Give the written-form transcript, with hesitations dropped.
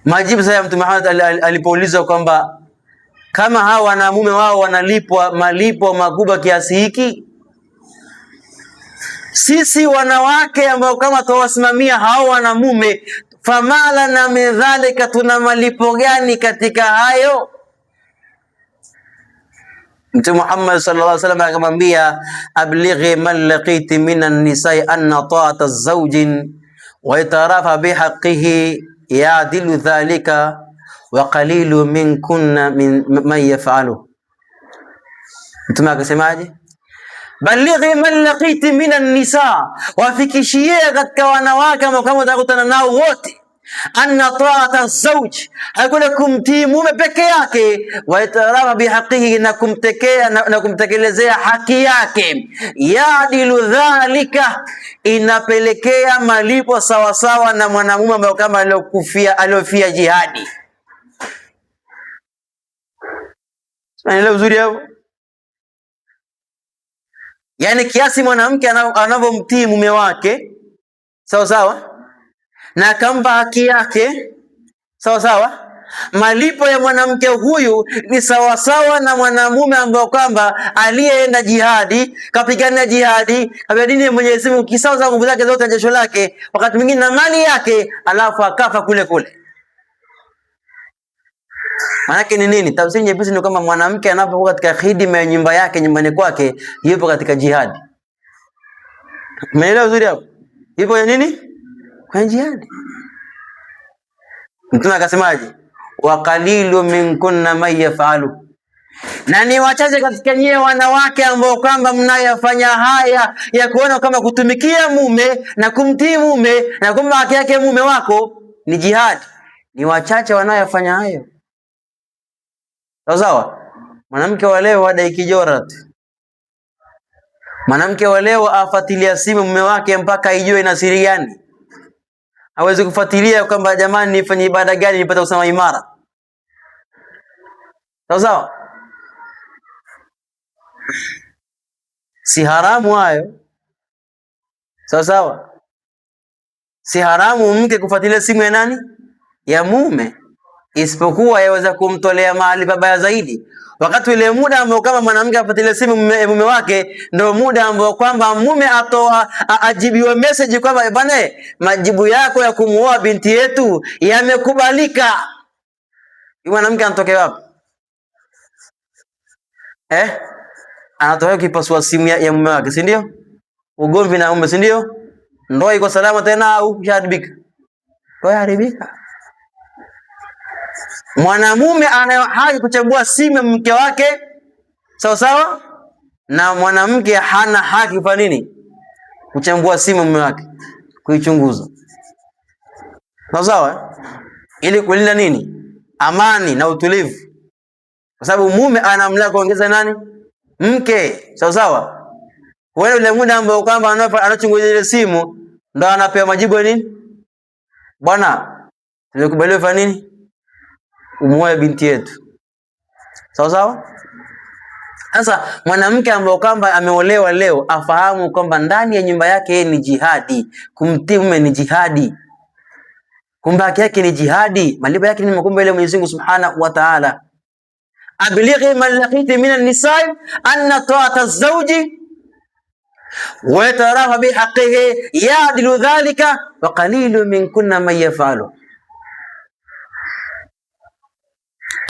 Majibu sasa Mtume Muhammad alipoulizwa kwamba kama hawa wanamume wao wanalipwa malipo makubwa kiasi hiki, sisi wanawake ambao kama tuwasimamia hao wanamume, famala na midhalika, tuna malipo gani katika hayo? Mtume Muhammad sallallahu alaihi wasallam akamwambia, ablighi man laqiti minan nisai anna ta'ata zawjin wa itarafa bihaqqihi ya'dilu dhalika wa qalilu minkunna man yaf'alu. Mtume akasemaje? Balighi man laqiti minan nisa, wafikishie katika wanawake ambao kama utakutana nao wote, anna ta'ata zawj, hakuna kumtii mume peke yake, wa itarafa bihaqqihi, na kumtekea na kumtekelezea haki yake, yadilu dhalika, inapelekea malipo sawasawa na mwanamume ambaye kama aliofia jihadi. Unaelewa uzuri hapo? Yani kiasi mwanamke anavyomtii mume wake sawa sawa na akampa haki yake sawa sawa, malipo ya mwanamke huyu ni sawa sawa na mwanamume ambaye kwamba aliyeenda jihadi, kapigania jihadi, kabla dini ya Mwenyezi Mungu, kisawa nguvu zake zote, jasho lake, wakati mwingine na mali yake, alafu akafa kule kule. Maana ni nini? Tafsiri nyepesi ni kama mwanamke anapokuwa katika khidma ya nyumba yake, nyumbani kwake, yupo katika jihadi. Umeelewa uzuri hapo? Yupo ya nini? Kwa jihadi. Mtume akasemaje? Wa qalilu minkunna may yaf'alu, na ni wachache katika nyie wanawake ambao kwamba mnayafanya haya ya kuona kama kutumikia mume na kumtii mume na kumpa haki yake mume wako ni jihadi. Ni wachache wanayofanya hayo. Sawa? Mwanamke wa leo hada kijora tu. Mwanamke wa leo afuatilia simu mume wake mpaka ijue ina siri gani. Hawezi kufuatilia kwamba jamani nifanye ibada gani nipate usalama imara. Sawa? Si haramu hayo. Sawa? Si haramu mke kufuatilia simu ya nani? Ya mume. Isipokuwa yaweza kumtolea mahali pabaya zaidi. Wakati ile muda ambao kama mwanamke afuatilia simu mume wake, ndio muda ambao kwamba mume atoa ajibiwe message kwamba bwana, majibu yako ya kumuoa binti yetu yamekubalika. Mwanamke anatokea wapi? Anatokea kipasua simu ya mume wake, si ndio? Ugomvi na mume, si ndio? Ndoa iko salama tena au shaharibika? Ndoa haribika. Mwanamume ana haki kuchagua simu ya mke wake sawa, na mwanamke hana haki kwa nini kuchagua simu ya mume wake, kuichunguza sawa, ili kulinda nini? Amani na utulivu, kwa sababu mume ana mamlaka kuongeza nani? Mke sawa. Wewe ile muda ambao kwamba anachunguza ile simu ndo anapewa majibu ya nini? Bwana, tumekubaliwa fanya nini? Umuoe binti yetu. Sawa? Sasa mwanamke ambaye kwamba ameolewa leo afahamu kwamba ndani ya nyumba yake ni jihadi, kumtii mume ni jihadi, kumbe haki yake ni jihadi, malipo yake ni makumbe ile Mwenyezi Mungu Subhanahu wa Ta'ala. Ablighi man laqiti minan nisa'i anna ta'ata az-zawji wa yatarafa bihaqqihi ya'dilu dhalika wa qalilu minkunna man yaf'alu.